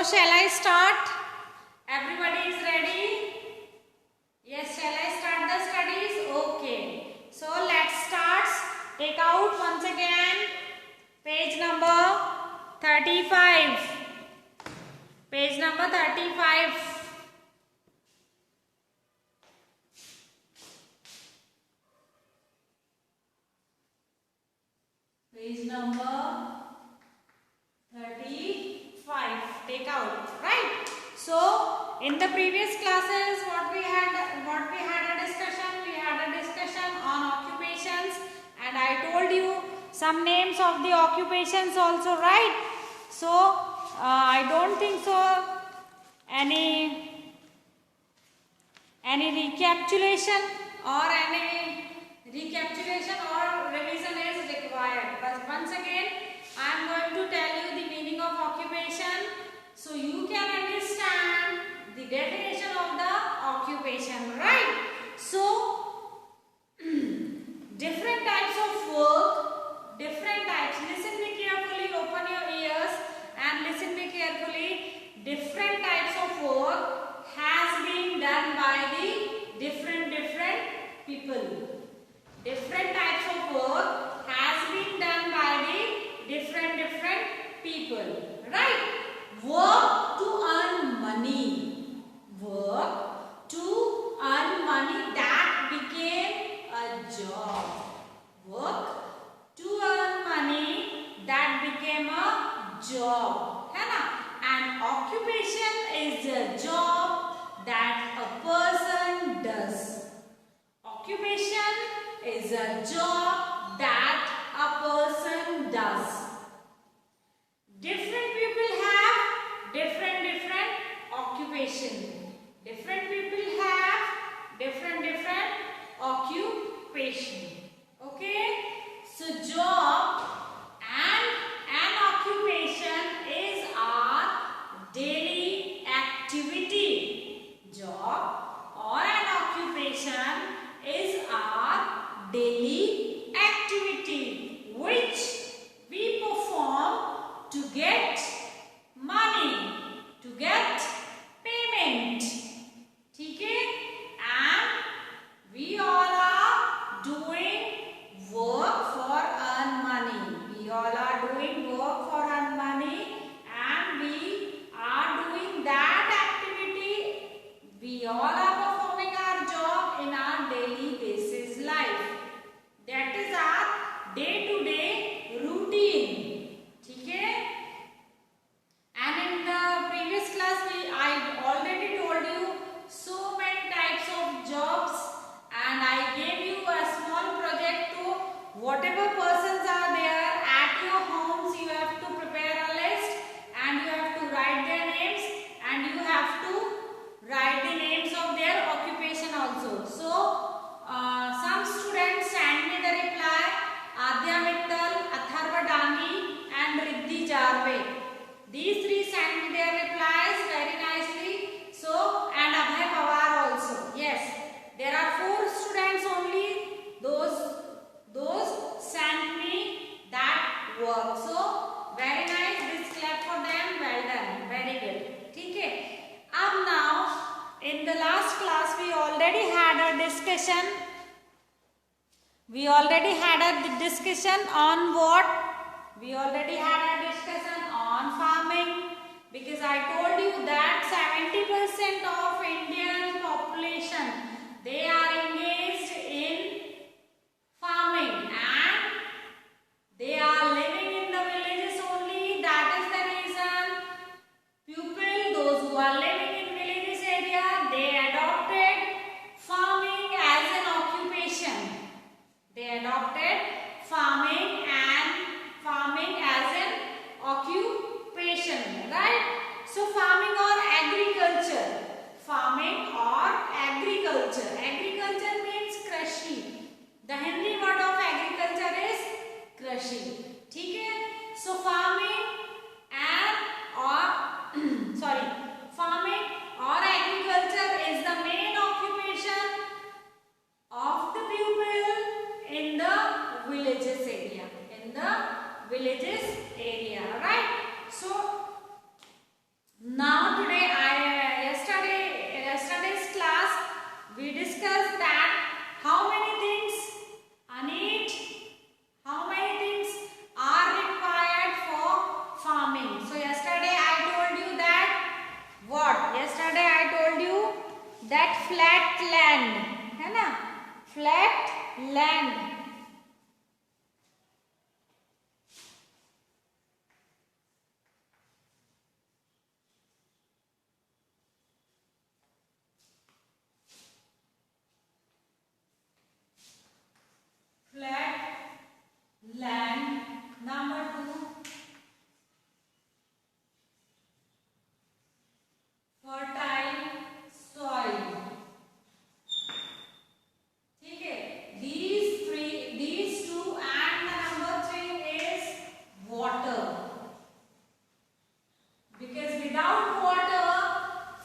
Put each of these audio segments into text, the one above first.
shall I start? Everybody is ready? Yes, shall I start the studies? Okay. So let's start. Take out once again page number 35. Page number 35. Page number 35. Take out, right? So in the previous classes, what we had a discussion on occupations, and I told you some names of the occupations also, right? So I don't think so any recapitulation or revision is required. But once again, I am going to tell you the meaning of occupation, so you can understand the definition of the occupation, right? So different types of work, different types. Listen me carefully, open your ears and listen me carefully. Different types of work has been done by the different people. Different types of work has been done by the different people, right? Work to earn money. Work to earn money, that became a job. Work to earn money, that became a job. है ना? And occupation is a job that a person does. Occupation is a job that a person does. Different people have different occupation. Different people have different occupation. Okay? So job and an occupation is our daily activity. Job or an occupation is our daily activity which we perform to get money, to get payment. ठीक है? And we all are doing work for earn money. We all are doing work for earn money, and we are doing that activity. We all are performing our job in our daily basis life. That is our day-to-day routine. ठीक है? And in the previous class, I already told you so many types of jobs, and I gave you a small project to whatever persons are there at your homes. You have to prepare a list and you have to write their names, and you have to write the names of their occupation also. So some students sent me the reply. Adya Mittal, Atharva Dangi and Riddhi Jarve. These three sent me their replies very nicely. So, and Abhay Pawar also. Yes, there are 4 students only. Those sent me that work. So, very nice. This clap for them. Well done. Very good. ठीक है? अब now, in the last class, we already had a discussion. We already had a discussion on what? We already had a discussion on farming, because I told you that 70% of Indian population, they are engaged in farming and they are living in the villages only. That is the reason people, those who are living in villages area, they adopted farming as an occupation. They adopted farming as an occupation, right? So farming or agriculture. Farming or agriculture. Agriculture means कृषि. The Hindi word of agriculture is कृषि. ठीक है? So farming or agriculture is the main occupation of the people in the villages area. Right? So now flat land है ना, flat land. Flat land. Number 2, fertile soil. ठीक है, these two, and the number 3 is water. Because without water,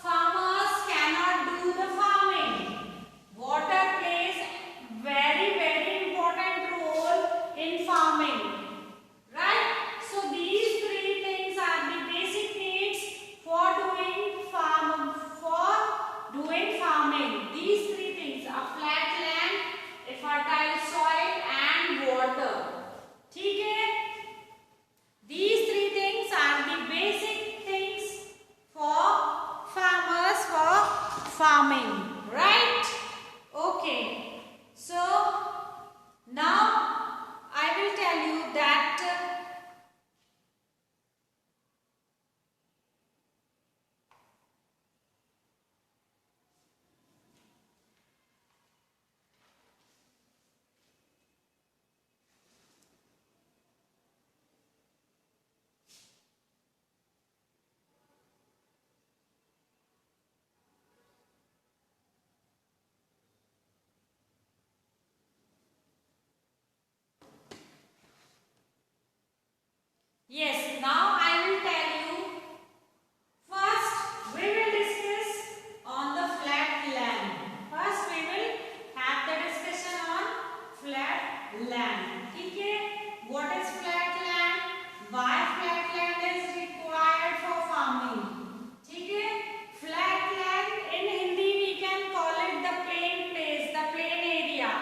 farmers cannot do the farming. Water plays very, very important role in farming. Right? So these three things are the basic needs for doing farming. These three things: a flat land, a fertile soil, and water. ठीक है? These three things are the basic things for farmers for farming. Right? Okay. So now I will tell you that yes, now I will tell you. First, we will discuss on the flat land. First, we will have the discussion on flat land. ठीक है? What is flat land? Why flat land is required for farming? ठीक है? Flat land in Hindi we can call it the plain place, the plain area.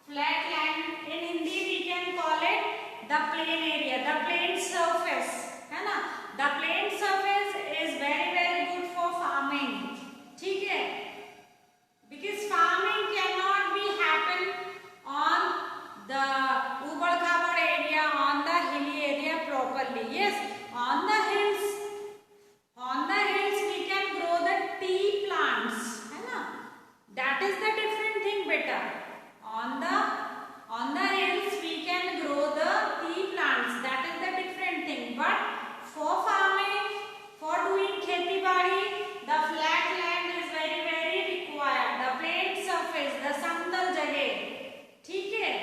Flat land in Hindi we can call it the plain area, the plain surface, है ना? The plain surface is very, very good for farming. ठीक है? Because farming cannot be happen on the ubad-khabad area, on the hilly area properly. Yes, on the hills we can grow the tea plants, है ना? That is the different thing, beta. On the hills we can grow the tea plants. That is the different thing. But for farming, for doing खेती बाड़ी, the flat land is very, very required. The plain surface, the समतल जगह. ठीक है?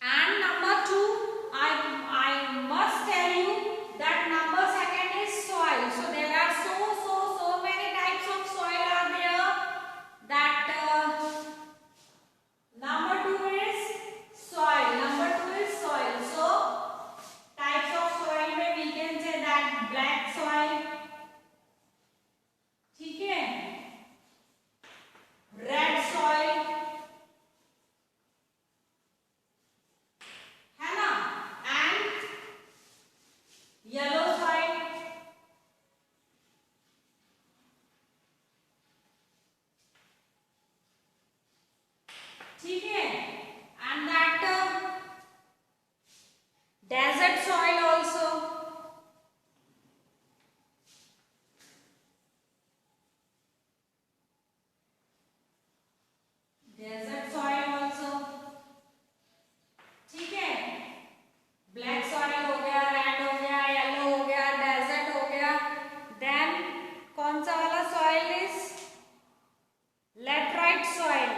And number 2, I must tell you that number 2 is soil. So there are so many types of soil are there. That number 2 is soil. Number 2 is soil. So types of soil में we can say that black soil. ठीक है? Red soil. है ना? And yellow soil. ठीक है? And that desert soil also. Desert soil also. ठीक है? Black soil हो गया, red हो गया, yellow हो गया, desert हो गया. Then कौन सा वाला soil is? Laterite soil.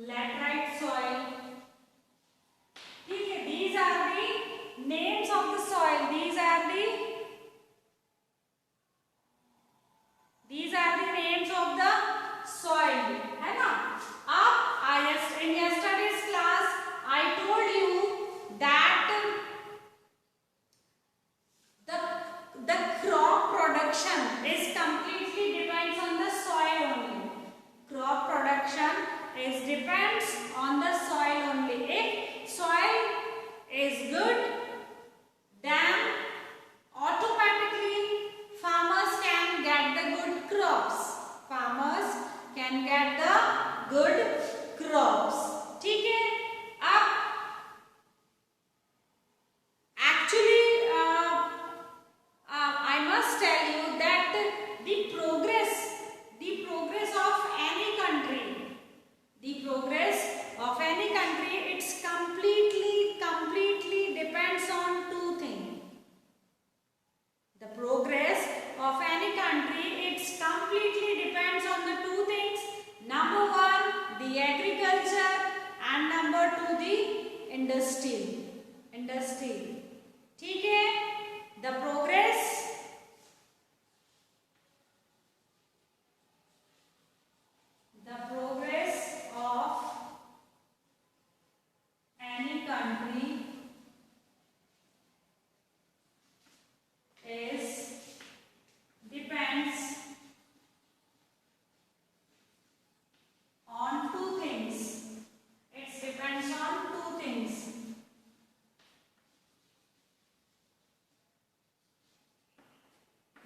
Laterite soil. ठीक है? These are the names of the soil. These are the names of the soil. है ना? अब in yesterday's class I told you that production is completely depends on the soil only. Crop production is depends on the soil only. If soil is good, then automatically farmers can get the good crops. Farmers can get the good crops. ठीक है? अब actually I must tell you that the progress of any country, it's completely depends on two things. The progress of any country, it's completely depends on the two things. Number one, the agriculture, and number two, the industry. ठीक है? The progress of any country is depends on two things. It depends on two things.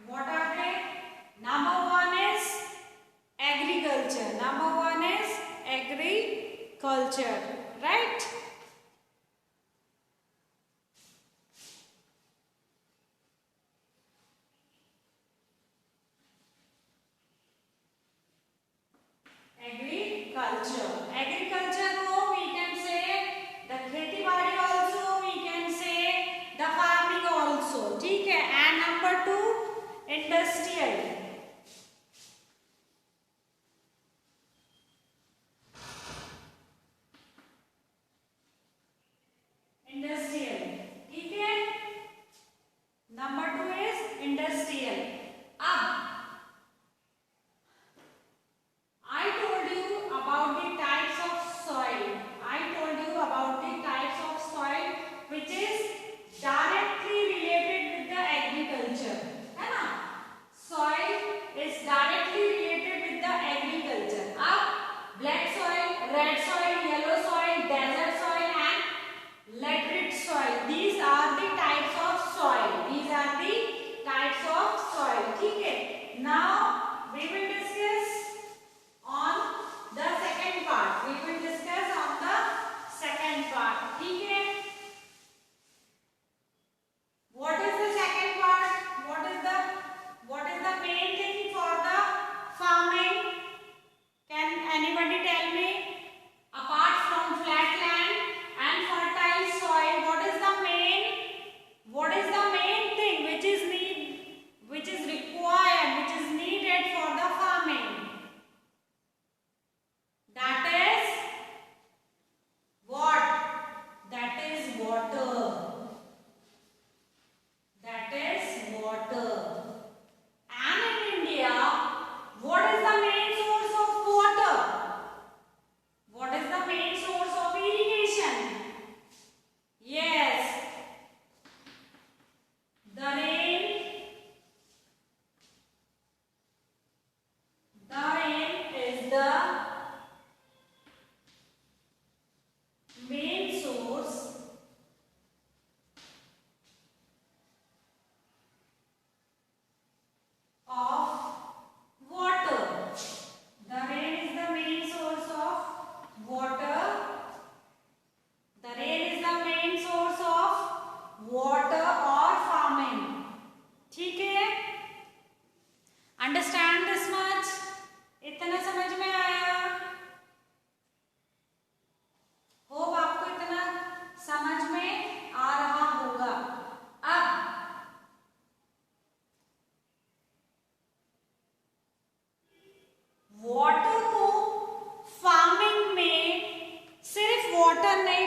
What are they? Number one is agriculture. Right? Agriculture को we can say the खेती बाड़ी also, we can say the farming also. ठीक है? And number two, industrial. ठीक है? Number two is industrial. अब I told you about the types of soil. Which is directly related with the agriculture. है ना? Soil is directly related with the agriculture. अब black soil, red soil, yellow soil, desert soil and laterite soil. These are the types of soil. ठीक है? Now we will discuss on the second part. ठीक है? What is the second part? What is the main thing for the farming? Can anybody tell me? Apart from flat land and fertile soil, what is the main thing which is required, which is needed for the farming? That is what? That is water. And in India, what is the main source of water? What is the main source of irrigation? Yes, the rain. The rain is the main source of water. The rain is the main source of water. The rain is the main source of water or farming. ठीक है? Understand this much? इतना समझ में आया? Hope आपको इतना समझ में आ रहा होगा. अब वाटर को फार्मिंग में सिर्फ वाटर नहीं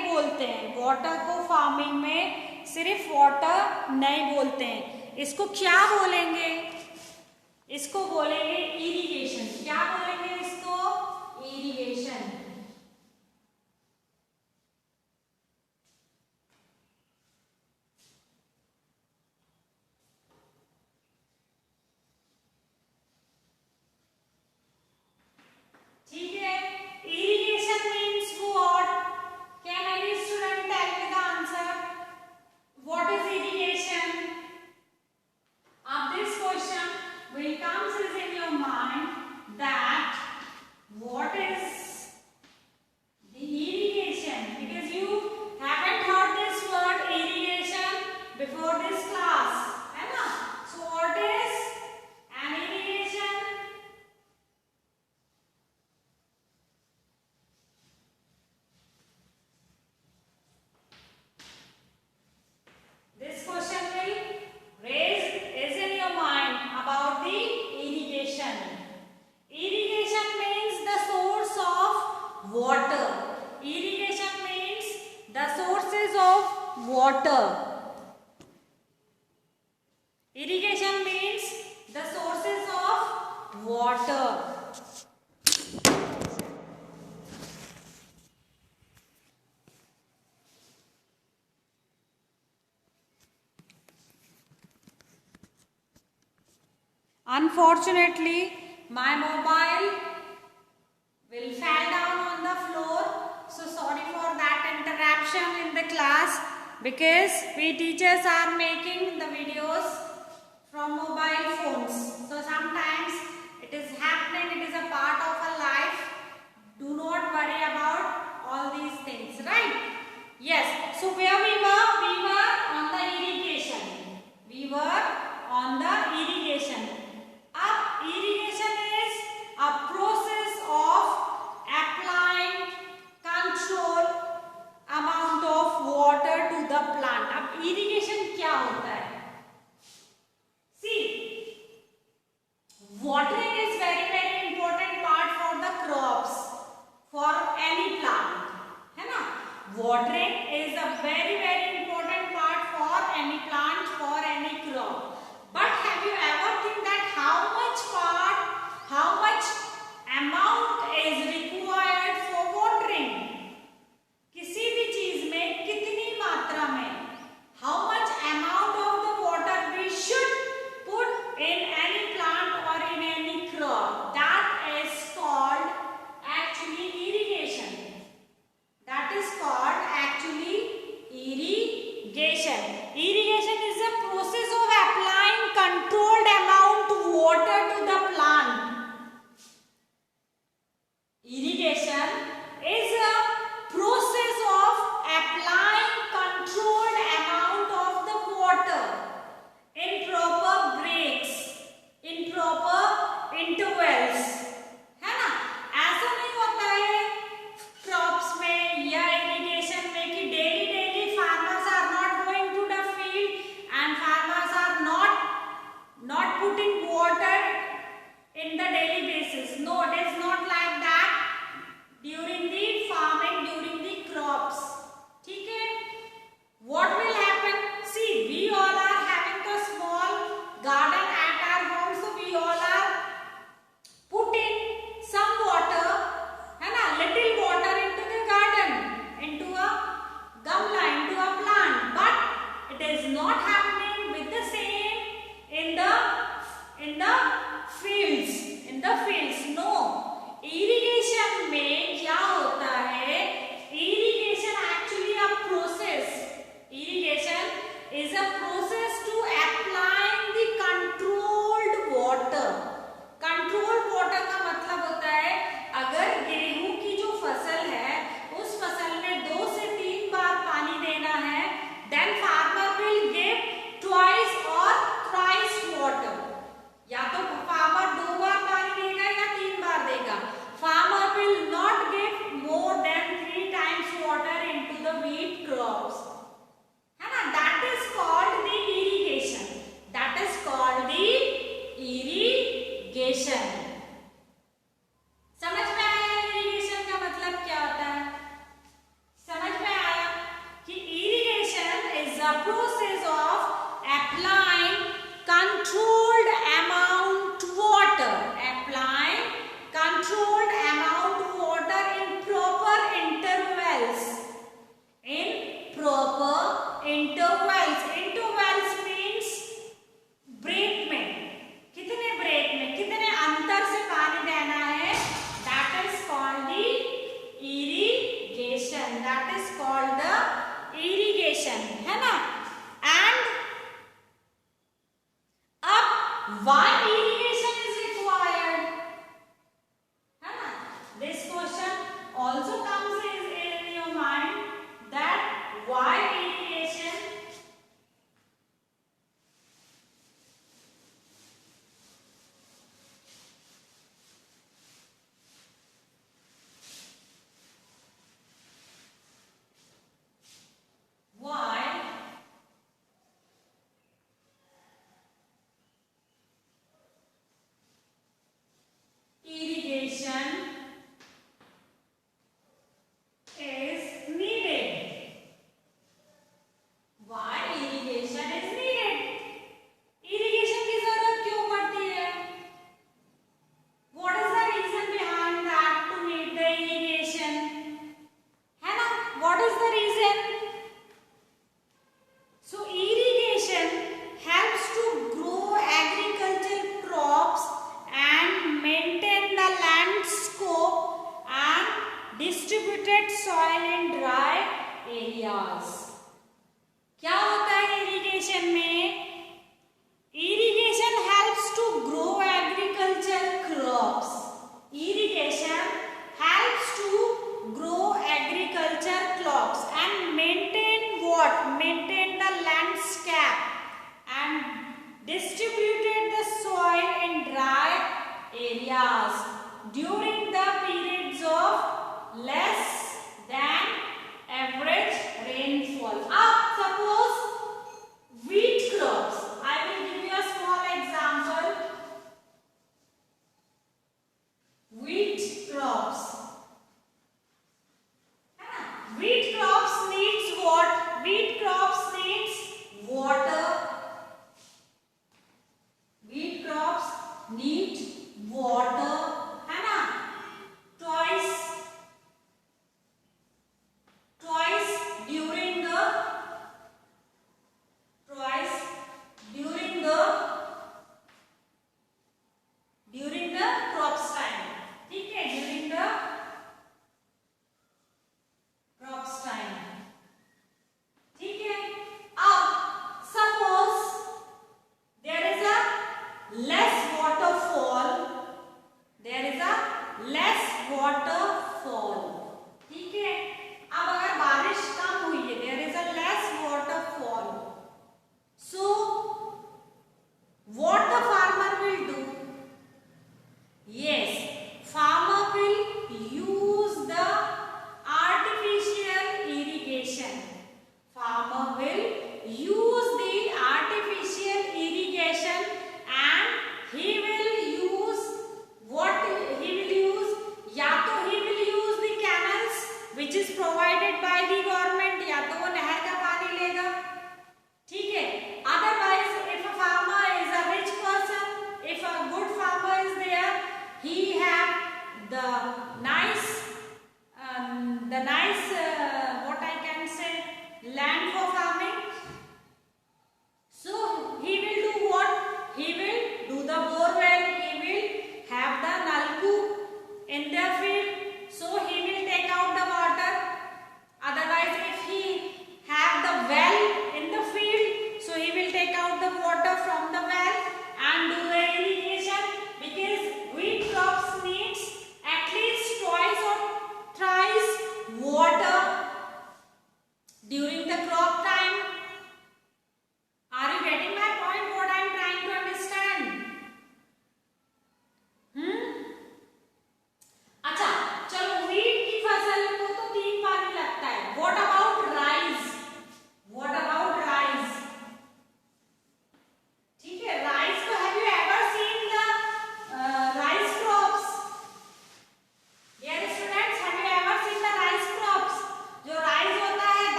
बोलते हैं. इसको क्या बोलेंगे? इसको बोलेंगे इरिगेशन. क्या बोलेंगे इसको? Irrigation. This question will raise is in your mind about the irrigation. Irrigation means the source of water. Irrigation means the sources of water. Irrigation means the sources of water. Unfortunately, my mobile will fall down on the floor. So sorry for that interruption in the class, because we teachers are making the videos from mobile phones. So sometimes it is happening, it is a part of our life. Do not worry about all these things, right? Yes. So where we were? We were on the irrigation. We were on the irrigation. Irrigation is a process of applying control amount of water to the plant. अब irrigation क्या होता है? See, watering is very important part for the crops, for any plant, है ना? Watering is a very important part for any plant, for any crop. But have you ever think that how much amount is required for watering? किसी भी चीज में कितनी मात्रा में, how much amount of the water we should put in any plant or in any crop? That is called actually irrigation. That is called actually irrigation. Irrigation is a process of applying controlled amount of water to the plant. Irrigation is a process of applying controlled amount of the water in proper breaks, in proper intervals, है ना? ऐसा नहीं होता है crops में या irrigation में कि daily farmers are not going to the field and farmers are not putting water in the daily basis. No, it is not like that during the farming, during the crops. ठीक है? What will happen? See, we all are having a small garden at our home, so we all are putting some water, है ना? Little water into the garden, into a gamla, into a plant. But it is not happening with the same in the fields. In the fields, no. Irrigation में क्या होता है? Irrigation actually a process. Irrigation is a process to applying the controlled water. Controlled water का मतलब होता है अगर गेहूं की जो फसल है उस फसल में 2 से 3 बार पानी देना है, then farmer will give twice or thrice water. या तो farmer 2 बार पानी देगा या 3 बार देगा. Farmer will not give more than 3 times water into the wheat crops. है ना? That is called the irrigation. That is called the irrigation. समझ में आया irrigation का मतलब क्या होता है? समझ में आया कि irrigation is a process of applying controlled amount water. Applying controlled amount water in proper intervals. In proper intervals. Intervals means break में. कितने break में, कितने अंतर से पानी देना है? That is called the irrigation. That is called the irrigation. है ना? And अब why irrigation is required? है ना? This question also comes in your mind that why irrigation? Why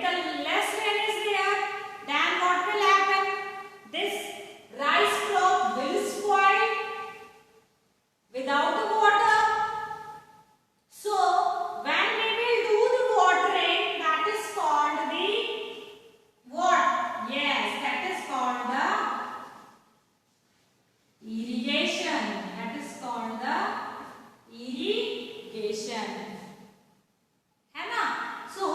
little less rain is there, then what will happen? This rice crop will spoil without the water. So when we will do the watering, that is called the what? Yes, that is called the irrigation. That is called the irrigation. है ना? So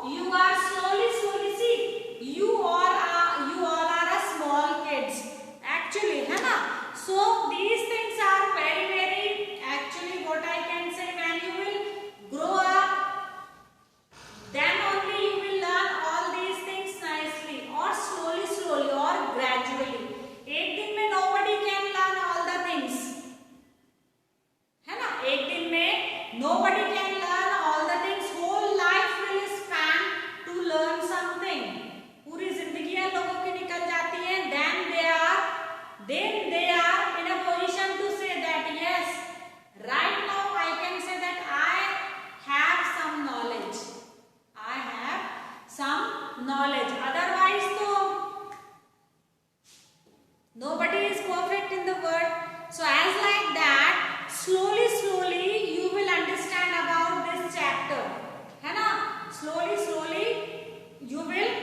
you are slowly see. You all are a small kids. Actually, है ना? So these things are very actually what I can say, when you will grow up, then only you will learn all these things nicely, or slowly or gradually. एक दिन में nobody can learn all the things, है ना? एक दिन में nobody can learn all the things. Whole life will span to learn something. पूरी जिंदगियां लोगों की निकल जाती हैं. Then they are in a position to say that yes, right now I can say that I have some knowledge. I have some knowledge. Otherwise, तो nobody is perfect in the world. So as like that, slowly you will understand about this chapter, है ना? Slowly you will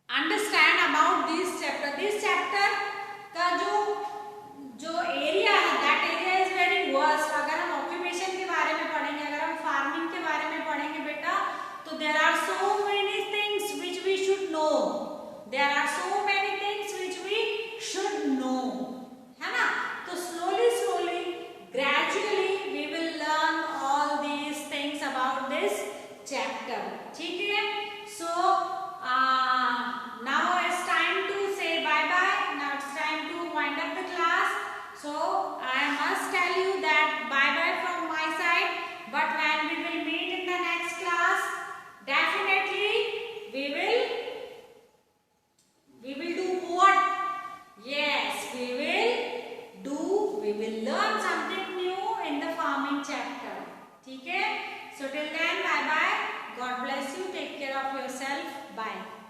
understand about this chapter. This chapter का जो area है, that area is very vast. अगर हम occupation के बारे में पढ़ेंगे, अगर हम फार्मिंग के बारे में पढ़ेंगे बेटा, तो there are so many things which we should know. There are so many things which we should know, है ना? तो slowly gradually we will learn all these things about this chapter. ठीक है? So now it's time to say bye bye. Now it's time to wind up the class. So I must tell you that bye bye from my side. But when we will meet in the next class, definitely we will do what? Yes, we will learn something new in the farming chapter. ठीक है? So till then, bye bye. God bless you. Take care of yourself. Bye.